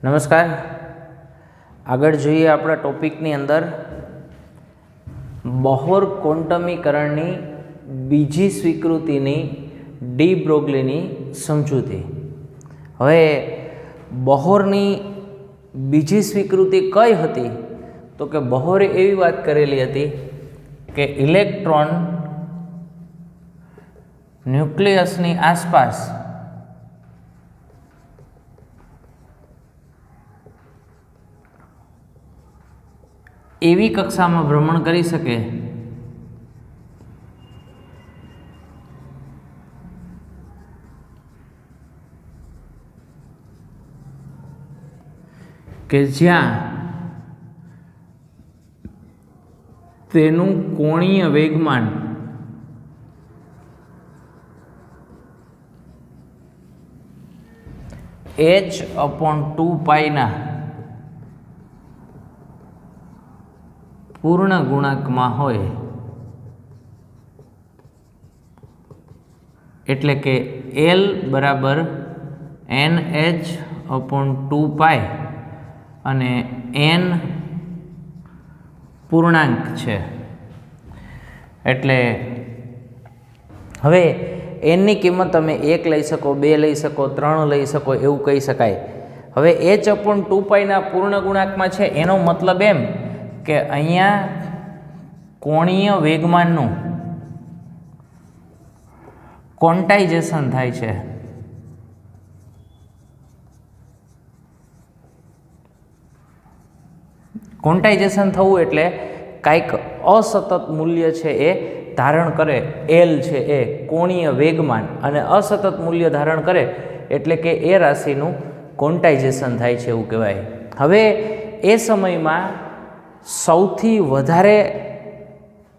નમસ્કાર. આગળ જોઈએ આપણા ટોપિકની અંદર બોહર ક્વોન્ટમીકરણની બીજી સ્વીકૃતિની ડી બ્રોગલીની સમજૂતી. હવે બોહરની બીજી સ્વીકૃતિ કઈ હતી? તો કે બોહરે એવી વાત કરેલી હતી કે ઇલેક્ટ્રોન ન્યુક્લિયસની આસપાસ એવી કક્ષામાં ભ્રમણ કરી શકે કે જ્યાં તેનું કોણીય વેગમાન h/2π ના પૂર્ણ ગુણાંકમાં હોય, એટલે કે L બરાબર NH/2π અને n પૂર્ણાંક છે. એટલે હવે એનની કિંમત તમે 1 લઈ શકો, 2 લઈ શકો, 3 લઈ શકો, એવું કહી શકાય. હવે h/2π ના પૂર્ણ ગુણાંકમાં છે, એનો મતલબ એમ કે અહીંયા કોણીય વેગમાનનું ક્વોન્ટાઇઝેશન થાય છે. ક્વોન્ટાઇઝેશન થવું એટલે કાંઈક અસતત મૂલ્ય છે એ ધારણ કરે. એલ છે એ કોણીય વેગમાન અને અસતત મૂલ્ય ધારણ કરે એટલે કે એ રાશિનું ક્વોન્ટાઇઝેશન થાય છે એવું કહેવાય. હવે એ સમયમાં સૌથી વધારે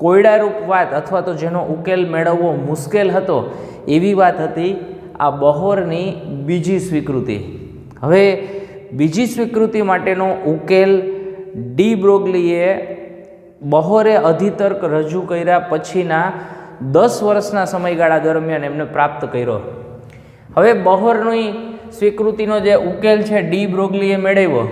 કોયડારૂપ વાત અથવા તો જેનો ઉકેલ મેળવવો મુશ્કેલ હતો એવી વાત હતી આ બોહરની બીજી સ્વીકૃતિ. હવે બીજી સ્વીકૃતિ માટેનો ઉકેલ ડી બ્રોગલીએ બોહરે અધિતર્ક રજૂ કર્યા પછીના 10 વર્ષના સમયગાળા દરમિયાન એમને પ્રાપ્ત કર્યો. હવે બોહરની સ્વીકૃતિનો જે ઉકેલ છે ડી બ્રોગલીએ મેળવ્યો.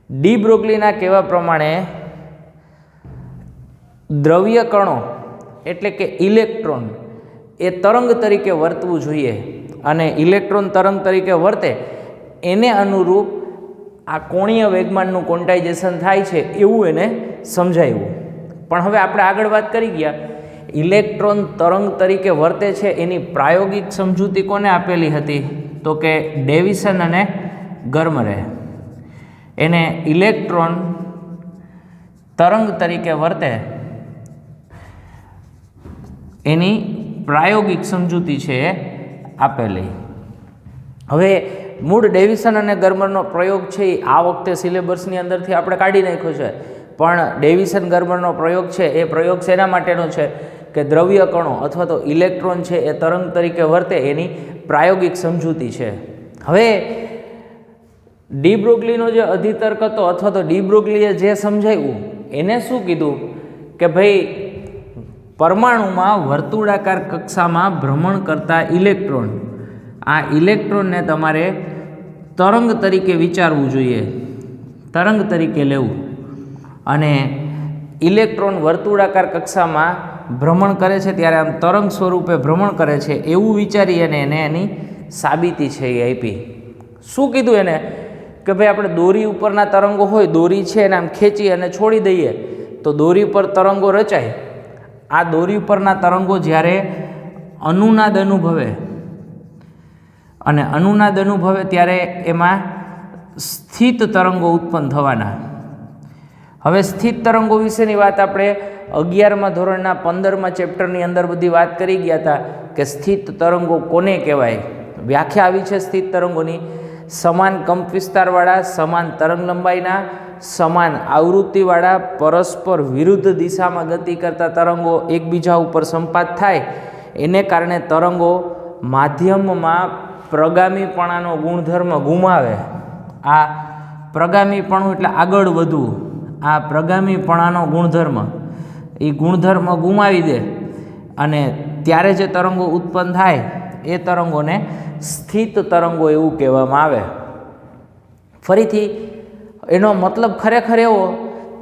ડી બ્રોગલીના કહેવા પ્રમાણે દ્રવ્ય કણો એટલે કે ઇલેક્ટ્રોન એ તરંગ તરીકે વર્તવું જોઈએ અને ઇલેક્ટ્રોન તરંગ તરીકે વર્તે એને અનુરૂપ આ કોણીય વેગમાનનું ક્વોન્ટાઇઝેશન થાય છે એવું એને સમજાયું. પણ હવે આપણે આગળ વાત કરી ગયા, ઇલેક્ટ્રોન તરંગ તરીકે વર્તે છે એની પ્રાયોગિક સમજૂતી કોને આપેલી હતી? તો કે ડેવિસન અને ગર્મરે. એને ઇલેક્ટ્રોન તરંગ તરીકે વર્તે એની પ્રાયોગિક સમજૂતી છે એ આપેલી. હવે મૂળ ડેવિસન અને ગર્મરનો પ્રયોગ છે એ આ વખતે સિલેબસની અંદરથી આપણે કાઢી નાખ્યો છે, પણ ડેવિસન ગર્મરનો પ્રયોગ છે એ પ્રયોગ શેના માટેનો છે કે દ્રવ્ય કણો અથવા તો ઇલેક્ટ્રોન છે એ તરંગ તરીકે વર્તે એની પ્રાયોગિક સમજૂતી છે. હવે ડી બ્રોગલીનો જે અધિતર્ક હતો અથવા તો ડી બ્રોગલીએ જે સમજાવ્યું એને શું કીધું કે ભાઈ પરમાણુમાં વર્તુળાકાર કક્ષામાં ભ્રમણ કરતા ઇલેક્ટ્રોન, આ ઇલેક્ટ્રોનને તમારે તરંગ તરીકે વિચારવું જોઈએ, તરંગ તરીકે લેવું. અને ઇલેક્ટ્રોન વર્તુળાકાર કક્ષામાં ભ્રમણ કરે છે ત્યારે આમ તરંગ સ્વરૂપે ભ્રમણ કરે છે એવું વિચારી અને એને એની સાબિતી છે એ આપી. શું કીધું એને કે ભાઈ આપણે દોરી ઉપરના તરંગો હોય, દોરી છે એને આમ ખેંચી અને છોડી દઈએ તો દોરી પર તરંગો રચાય. આ દોરી ઉપરના તરંગો જ્યારે અનુનાદ અનુભવે અને અનુનાદ અનુભવે ત્યારે એમાં સ્થિત તરંગો ઉત્પન્ન થવાના. હવે સ્થિત તરંગો વિશેની વાત આપણે 11મા ધોરણના 15મા ચેપ્ટરની અંદર બધી વાત કરી ગયા હતા કે સ્થિત તરંગો કોને કહેવાય. વ્યાખ્યા આવી છે સ્થિત તરંગોની: સમાન કંપ વિસ્તારવાળા, સમાન તરંગ લંબાઈના, સમાન આવૃત્તિવાળા, પરસ્પર વિરુદ્ધ દિશામાં ગતિ કરતા તરંગો એકબીજા ઉપર સંપાત થાય એને કારણે તરંગો માધ્યમમાં પ્રગામીપણાનો ગુણધર્મ ગુમાવે. આ પ્રગામીપણું એટલે આગળ વધવું, આ પ્રગામીપણાનો ગુણધર્મ એ ગુણધર્મ ગુમાવી દે અને ત્યારે જે તરંગો ઉત્પન્ન થાય એ તરંગોને સ્થિત તરંગો એવું કહેવામાં આવે. ફરીથી એનો મતલબ ખરેખર એવો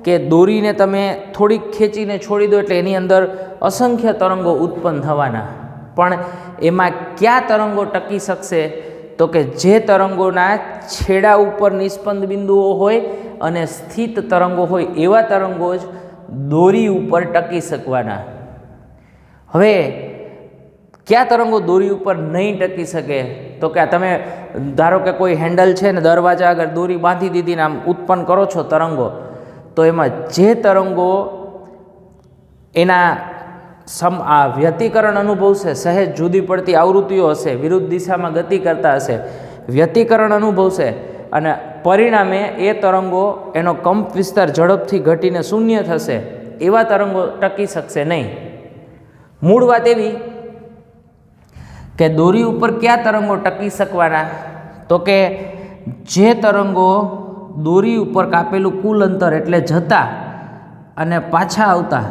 કે દોરીને તમે થોડીક ખેંચીને છોડી દો એટલે એની અંદર અસંખ્ય તરંગો ઉત્પન્ન થવાના, પણ એમાં કયા તરંગો ટકી શકશે? તો કે જે તરંગોના છેડા ઉપર નિસ્પંદ બિંદુઓ હોય અને સ્થિત તરંગો હોય એવા તરંગો જ દોરી ઉપર ટકી શકવાના. હવે કયા તરંગો દોરી ઉપર નહીં ટકી શકે? તો કે તમે ધારો કે કોઈ હેન્ડલ છે ને દરવાજા આગળ દોરી બાંધી દીધી ને આમ ઉત્પન્ન કરો છો તરંગો, તો એમાં જે તરંગો એના વ્યતિકરણ અનુભવશે, સહેજ જુદી પડતી આવૃત્તિઓ હશે, વિરુદ્ધ દિશામાં ગતિ કરતા હશે, વ્યતિકરણ અનુભવશે અને પરિણામે એ તરંગો એનો કંપ વિસ્તાર ઝડપથી ઘટીને શૂન્ય થશે, એવા તરંગો ટકી શકશે નહીં. મૂળ વાત એવી કે દોરી ઉપર કયા તરંગો ટકી શકવાના? તો કે જે તરંગો દોરી ઉપર કાપેલું કુલ અંતર એટલે જતા અને પાછા આવતા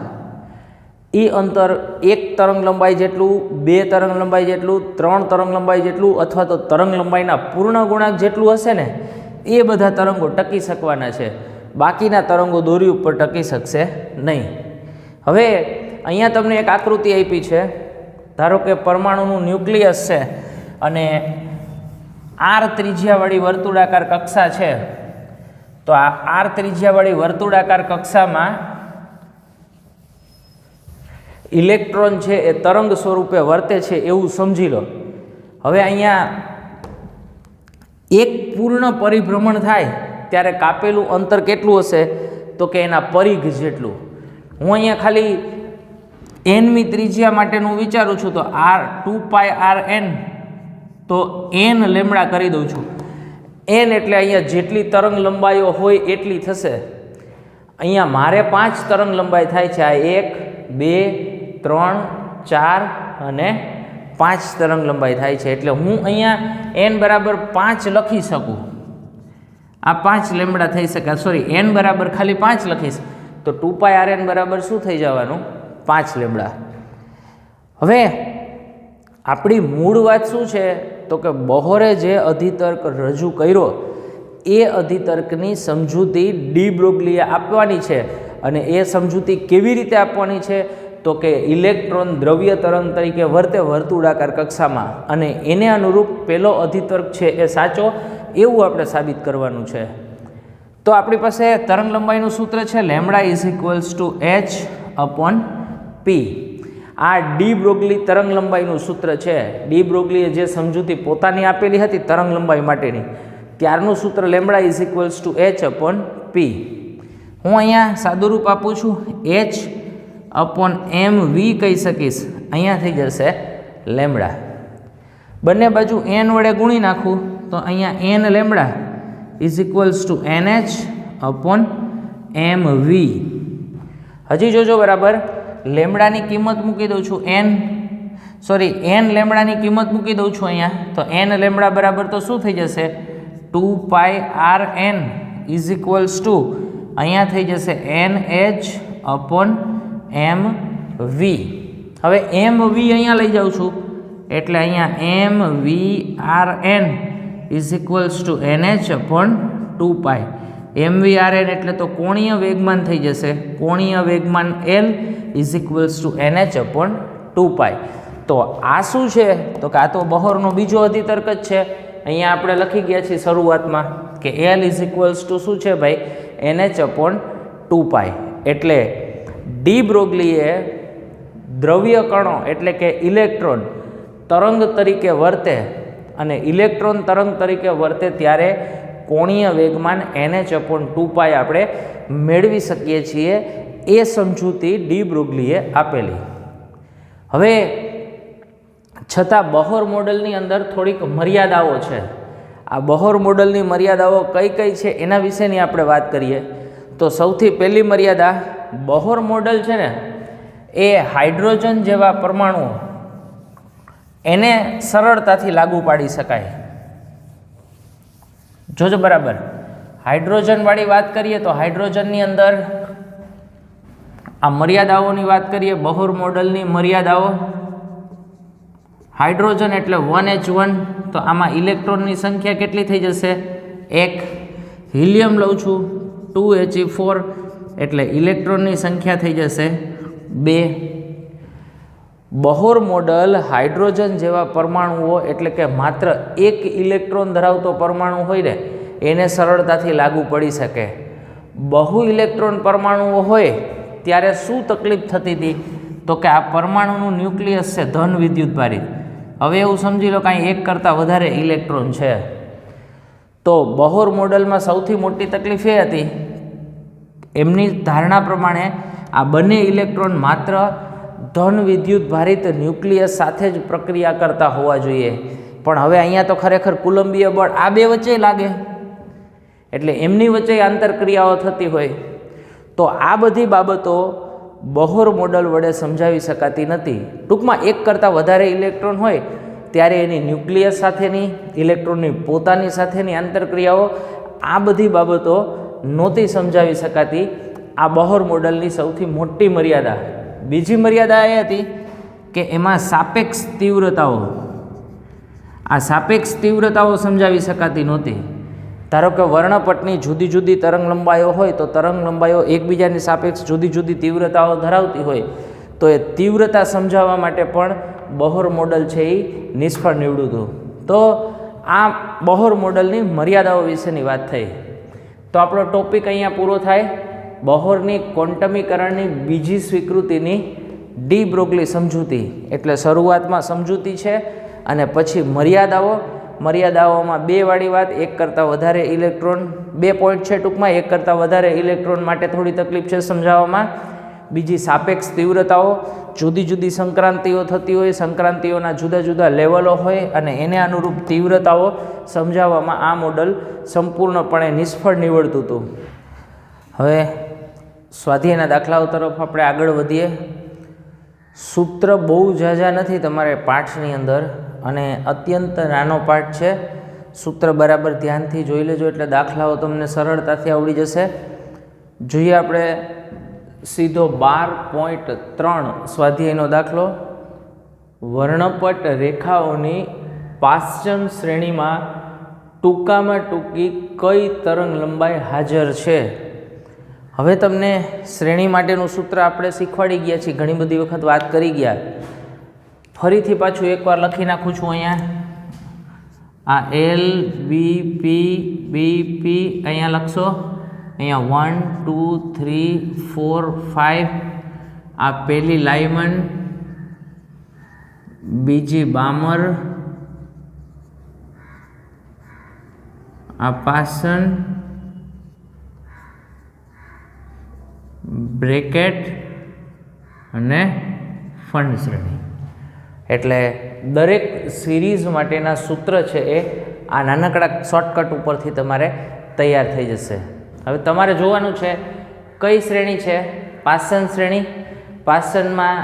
એ અંતર 1 તરંગ લંબાઈ જેટલું, 2 તરંગ લંબાઈ જેટલું, 3 તરંગ લંબાઈ જેટલું અથવા તો તરંગ લંબાઈના પૂર્ણ ગુણાંક જેટલું હશે ને એ બધા તરંગો ટકી શકવાના છે. બાકીના તરંગો દોરી ઉપર ટકી શકશે નહીં. હવે અહીંયા તમને એક આકૃતિ આપી છે. ધારો કે પરમાણુનું ન્યુક્લિયસ છે અને R ત્રિજ્યાવાળી વર્તુળાકાર કક્ષા છે. તો આ R ત્રિજ્યાવાળી વર્તુળાકાર કક્ષામાં ઇલેક્ટ્રોન છે એ તરંગ સ્વરૂપે વર્તે છે એવું સમજી લો. હવે અહીંયા એક પૂર્ણ પરિભ્રમણ થાય ત્યારે કાપેલું અંતર કેટલું હશે? તો કે એના પરિઘ જેટલું. હું અહીંયા ખાલી nમી ત્રિજ્યા માટેનું વિચારું છું તો r2πrn તો n લેમડા કરી દઉં છું. n એટલે અહીંયા જેટલી તરંગ લંબાઈઓ હોય એટલી થશે. અહીંયા મારે 5 તરંગ લંબાઈ થાય છે. આ 1 2 3 4 અને 5 તરંગ લંબાઈ થાય છે. એટલે હું અહીંયા n બરાબર 5 લખી શકું. આ 5 લેમડા થઈ શકે. સોરી, n બરાબર ખાલી 5 લખીશ તો 2πrn બરાબર શું થઈ જવાનું? 5 લેમડા. હવે આપણી મૂળ વાત શું છે? તો કે બોહરે જે અધિતર્ક રજૂ કર્યો એ અધિતર્કની સમજૂતી ડી બ્રોગલીએ આપવાની છે. અને એ સમજૂતી કેવી રીતે આપવાની છે? તો કે ઇલેક્ટ્રોન દ્રવ્ય તરંગ તરીકે વર્તે વર્તુળાકાર કક્ષામાં અને એને અનુરૂપ પેલો અધિતર્ક છે એ સાચો, એવું આપણે સાબિત કરવાનું છે. તો આપણી પાસે તરંગ લંબાઈનું સૂત્ર છે lambda is equals two h/p. આ ડી બ્રોગલી તરંગ લંબાઈનું સૂત્ર છે. ડી બ્રોગલીએ જે સમજૂતી પોતાની આપેલી હતી તરંગ લંબાઈ માટેની, ત્યારનું સૂત્ર lambda is equals two h/p. હું અહીંયા સાદુરૂપ આપું છું, h/mv કહી શકીશ. અહીંયા થઈ જશે લેમડા. બંને બાજુ n વડે ગુણી નાખું તો અહીંયા n lambda is equals two nh/mv. હજી જોજો બરાબર, લેમડાની કિંમત મૂકી દઉં છું n લેમડાની કિંમત મૂકી દઉં છું અહીંયા. તો n લેમડા બરાબર તો શું થઈ જશે? 2πrn ઇઝ ઇક્વલ્સ ટુ અહીંયા થઈ જશે nh/mv. હવે mv અહીંયા લઈ જાઉં છું એટલે અહીંયા mvrn is equals two nh/2π. mvrn એટલે તો કોણીય વેગમાન થઈ જશે. કોણીય વેગમાન l is equals two nh/2π. તો આ શું છે? તો કે આ તો બોહરનો બીજો અધિતર્ક જ છે. અહીંયા આપણે લખી ગયા છીએ શરૂઆતમાં કે l ઇઝ ઇક્વલ્સ ટુ શું છે ભાઈ? nh/2π. એટલે ડી બ્રોગલીએ દ્રવ્ય કણો એટલે કે ઇલેક્ટ્રોન તરંગ તરીકે વર્તે અને ઇલેક્ટ્રોન તરંગ તરીકે વર્તે ત્યારે કોણીય વેગમાન nh/2π આપણે મેળવી શકીએ છીએ. એ સમજૂતી ડી બ્રોગલીએ આપેલી. હવે છતાં બોહર મોડલની અંદર થોડીક મર્યાદાઓ છે. આ બોહર મોડલની મર્યાદાઓ કઈ કઈ છે એના વિશેની આપણે વાત કરીએ તો સૌથી પહેલી મર્યાદા, બોહર મોડલ છે ને એ હાઇડ્રોજન જેવા પરમાણુઓ એને સરળતાથી લાગુ પાડી શકાય. જોજો બરાબર, હાઇડ્રોજનવાળી વાત કરીએ તો હાઇડ્રોજનની અંદર આ મર્યાદાઓની વાત કરીએ, બોહર મોડલની મર્યાદાઓ. હાઇડ્રોજન એટલે 1h1, તો આમાં ઇલેક્ટ્રોનની સંખ્યા કેટલી થઈ જશે? 1. હિલિયમ લઉં છું 2He4 એટલે ઇલેક્ટ્રોનની સંખ્યા થઈ જશે 2. બોહર મોડલ હાઇડ્રોજન જેવા પરમાણુઓ એટલે કે માત્ર એક ઇલેક્ટ્રોન ધરાવતો પરમાણુ હોય ને એને સરળતાથી લાગુ પડી શકે. બહુ ઇલેક્ટ્રોન પરમાણુઓ હોય ત્યારે શું તકલીફ થતી હતી તો કે આ પરમાણુનું ન્યુક્લિયસ છે ધન વિદ્યુતભારિત. હવે એવું સમજી લો કાંઈ એક કરતાં વધારે ઇલેક્ટ્રોન છે. તો બોહર મોડલમાં સૌથી મોટી તકલીફ એ હતી, એમની ધારણા પ્રમાણે આ બંને ઇલેક્ટ્રોન માત્ર ધન વિદ્યુત ભારિત ન્યુક્લિયસ સાથે જ પ્રક્રિયા કરતા હોવા જોઈએ. પણ હવે અહીંયા તો ખરેખર કુલંબીય બળ આ બે વચ્ચે લાગે, એટલે એમની વચ્ચે આંતરક્રિયાઓ થતી હોય. તો આ બધી બાબતો બોહર મોડલ વડે સમજાવી શકાતી નથી. ટૂંકમાં એક કરતાં વધારે ઇલેક્ટ્રોન હોય ત્યારે એની ન્યુક્લિયસ સાથેની, ઇલેક્ટ્રોનની પોતાની સાથેની આંતરક્રિયાઓ, આ બધી બાબતો નહોતી સમજાવી શકાતી. આ બોહર મોડલની સૌથી મોટી મર્યાદા. બીજી મર્યાદા એ હતી કે એમાં સાપેક્ષ તીવ્રતાઓ, આ સાપેક્ષ તીવ્રતાઓ સમજાવી શકાતી નહોતી. ધારો કે વર્ણપટની જુદી જુદી તરંગ લંબાઈઓ હોય તો તરંગ લંબાઈઓ એકબીજાની સાપેક્ષ જુદી જુદી તીવ્રતાઓ ધરાવતી હોય તો એ તીવ્રતા સમજાવવા માટે પણ બોહર મોડલ છે એ નિષ્ફળ નીવડ્યું હતું. તો આ બોહર મોડલની મર્યાદાઓ વિશેની વાત થઈ. તો આપણો ટોપિક અહીંયા પૂરો થાય. બોહરની ક્વોન્ટમીકરણની બીજી સ્વીકૃતિની ડી બ્રોગલી સમજૂતી, એટલે શરૂઆતમાં સમજૂતી છે અને પછી મર્યાદાઓ. મર્યાદાઓમાં બે વાળી વાત, એક કરતાં વધારે ઇલેક્ટ્રોન, 2 પોઈન્ટ છે ટૂંકમાં. એક કરતાં વધારે ઇલેક્ટ્રોન માટે થોડી તકલીફ છે સમજાવવામાં. બીજી સાપેક્ષ તીવ્રતાઓ, જુદી જુદી સંક્રાંતિઓ થતી હોય, સંક્રાંતિઓના જુદા જુદા લેવલો હોય અને એને અનુરૂપ તીવ્રતાઓ સમજાવવામાં આ મોડલ સંપૂર્ણપણે નિષ્ફળ નીવડતું હતું. હવે સ્વાધ્યાયના દાખલાઓ તરફ આપણે આગળ વધીએ. સૂત્ર બહુ ઝાઝા નથી તમારે પાઠની અંદર અને અત્યંત નાનો પાઠ છે. સૂત્ર બરાબર ધ્યાનથી જોઈ લેજો એટલે દાખલાઓ તમને સરળતાથી આવડી જશે. જોઈએ આપણે સીધો 12.3 સ્વાધ્યાયનો દાખલો. વર્ણપટ રેખાઓની પાશ્ચન શ્રેણીમાં ટૂંકામાં ટૂંકી કઈ તરંગ લંબાઈ હાજર છે? હવે તમને શ્રેણી માટેનું સૂત્ર આપણે શીખવાડી ગયા છીએ, ઘણી બધી વખત વાત કરી ગયા. ફરીથી પાછું એકવાર લખી નાખું છું. અહીંયા આ એલ બી પી બી પી અહીંયા લખશો. અહીંયા 1 2 3 4 5 આ પહેલી લાયમન, બીજી બામર, આ પાસન, બ્રેકેટ અને ફંડ શ્રેણી. એટલે દરેક સિરીઝ માટેના સૂત્ર છે એ આ નાનકડા શોર્ટકટ ઉપરથી તમારે તૈયાર થઈ જશે. હવે તમારે જોવાનું છે કઈ શ્રેણી છે? પાસન શ્રેણી. પાસનમાં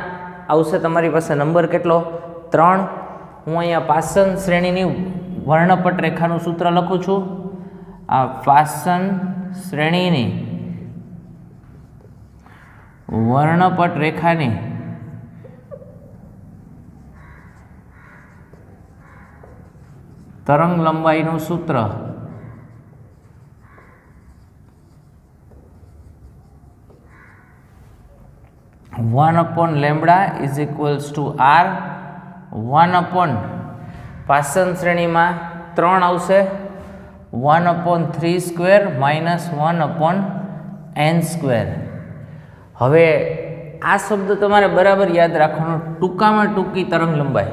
આવશે તમારી પાસે નંબર કેટલો? 3. હું અહીંયા પાસન શ્રેણીની વર્ણપટ રેખાનું સૂત્ર લખું છું. આ પાસન શ્રેણીની વર્ણપટ રેખાની તરંગ લંબાઈનું સૂત્ર (1/λ=r). 1 પાસન શ્રેણીમાં 3 આવશે. 1/3² -1/n². હવે આ શબ્દ તમારે બરાબર યાદ રાખવાનો. ટૂંકામાં ટૂંકી તરંગ લંબાઈ.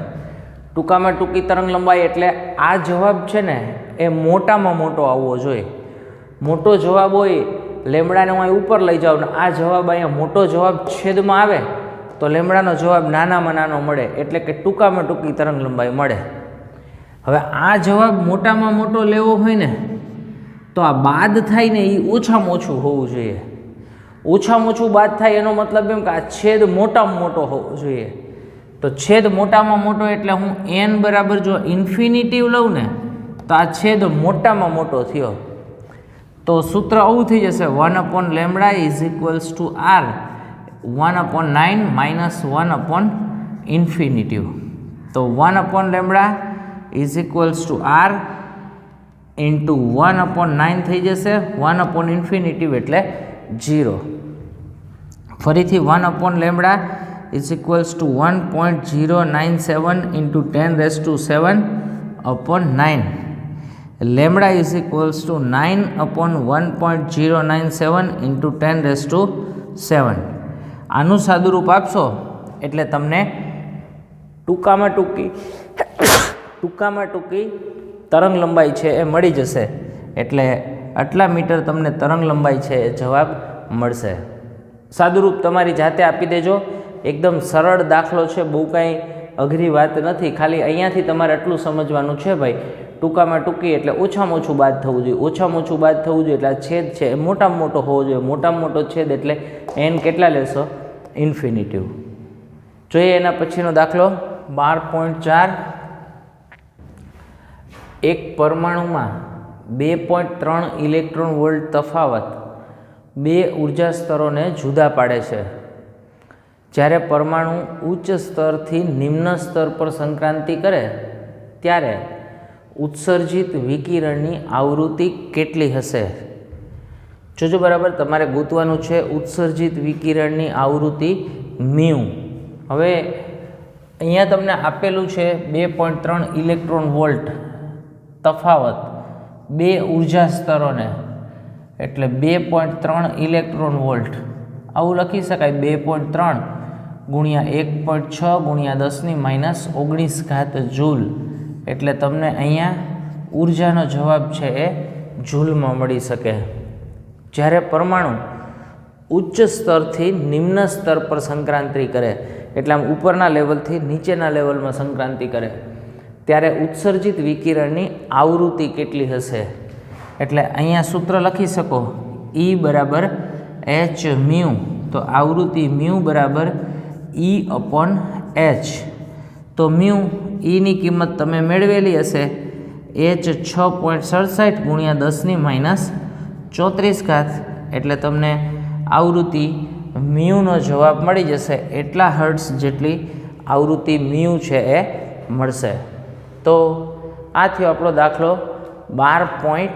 ટૂંકામાં ટૂંકી તરંગ લંબાઈ એટલે આ જવાબ છે ને એ મોટામાં મોટો આવવો જોઈએ. મોટો જવાબ હોય લેમડાને હું અહીં ઉપર લઈ જાઉં ને આ જવાબ અહીંયા મોટો જવાબ છેદમાં આવે તો લેમડાનો જવાબ નાનામાં નાનો મળે, એટલે કે ટૂંકામાં ટૂંકી તરંગ લંબાઈ મળે. હવે આ જવાબ મોટામાં મોટો લેવો હોય ને તો આ બાદ થાય ને એ ઓછામાં ઓછું હોવું જોઈએ. ઓછામાં ઓછું બાદ થાય એનો મતલબ એમ કે આ છેદ મોટામાં મોટો હોવો જોઈએ. તો છેદ મોટામાં મોટો એટલે હું n બરાબર જો ઇન્ફિનિટિવ લઉં ને તો આ છેદ મોટામાં મોટો થયો. તો સૂત્ર આવું થઈ જશે 1/λ = r 1/9 - 1/∞. તો 1/λ = r ઇન્ટુ 1/9 થઈ જશે. 1/ઇન્ફિનિટી એટલે 0. ફરીથી 1/λ is equals to 1.097 into 10⁷ lambda is equals to 9/1.097 into 10⁷. આનું સાદુરૂપ આપશો એટલે તમને ટૂંકામાં ટૂંકી તરંગ લંબાઈ છે એ મળી જશે. એટલે આટલા મીટર તમને તરંગ લંબાઈ છે એ જવાબ મળશે. સાદુરૂપ તમારી જાતે આપી દેજો. એકદમ સરળ દાખલો છે, બહુ કાંઈ અઘરી વાત નથી. ખાલી અહીંયાથી તમારે આટલું સમજવાનું છે ભાઈ, ટૂંકામાં ટૂંકી એટલે ઓછામાં ઓછું બાદ થવું જોઈએ. ઓછામાં ઓછું બાદ થવું જોઈએ એટલે આ છેદ છે એ મોટામાં મોટો હોવો જોઈએ. મોટામાં મોટો છેદ એટલે એન કેટલા લેશો? ઇન્ફિનિટિવ. જોઈએ એના પછીનો દાખલો 12.4. એક પરમાણુમાં 2.3 ઇલેક્ટ્રોન વોલ્ટ તફાવત બે ઉર્જા સ્તરોને જુદા પાડે છે. જ્યારે પરમાણુ ઉચ્ચ સ્તરથી નિમ્ન સ્તર પર સંક્રાંતિ કરે ત્યારે ઉત્સર્જિત વિકિરણની આવૃત્તિ કેટલી હશે? જોજો બરાબર, તમારે ગોતવાનું છે ઉત્સર્જિત વિકિરણની આવૃત્તિ મ્યુ. હવે અહીંયા તમને આપેલું છે 2.3 ઇલેક્ટ્રોન વોલ્ટ તફાવત બે ઉર્જા સ્તરોને, એટલે 2.3 ઇલેક્ટ્રોન વોલ્ટ આવું લખી શકાય. 2.3 ગુણ્યા 1.6 ગુણ્યા 10⁻19 જૂલ. એટલે તમને અહીંયા ઉર્જાનો જવાબ છે એ જૂલમાં મળી શકે. જ્યારે પરમાણુ ઉચ્ચ સ્તરથી નિમ્ન સ્તર પર સંક્રાંતિ કરે, એટલે આમ ઉપરના લેવલથી નીચેના લેવલમાં સંક્રાંતિ કરે, ત્યારે ઉત્સર્જિત વિકિરણની આવૃત્તિ કેટલી હશે? એટલે અહીંયા સૂત્ર લખી શકો E બરાબર h મ્યુ. તો આવૃત્તિ મ્યુ બરાબર E/h. તો મ્યુ ઈની કિંમત તમે મેળવેલી હશે h 6.67 ગુણ્યા 10⁻34. એટલે તમને આવૃત્તિ મ્યુનો જવાબ મળી જશે. એટલા હર્ટ્ઝ જેટલી આવૃત્તિ મ્યુ છે એ મળશે. તો આ થયો આપણો દાખલો 12.5.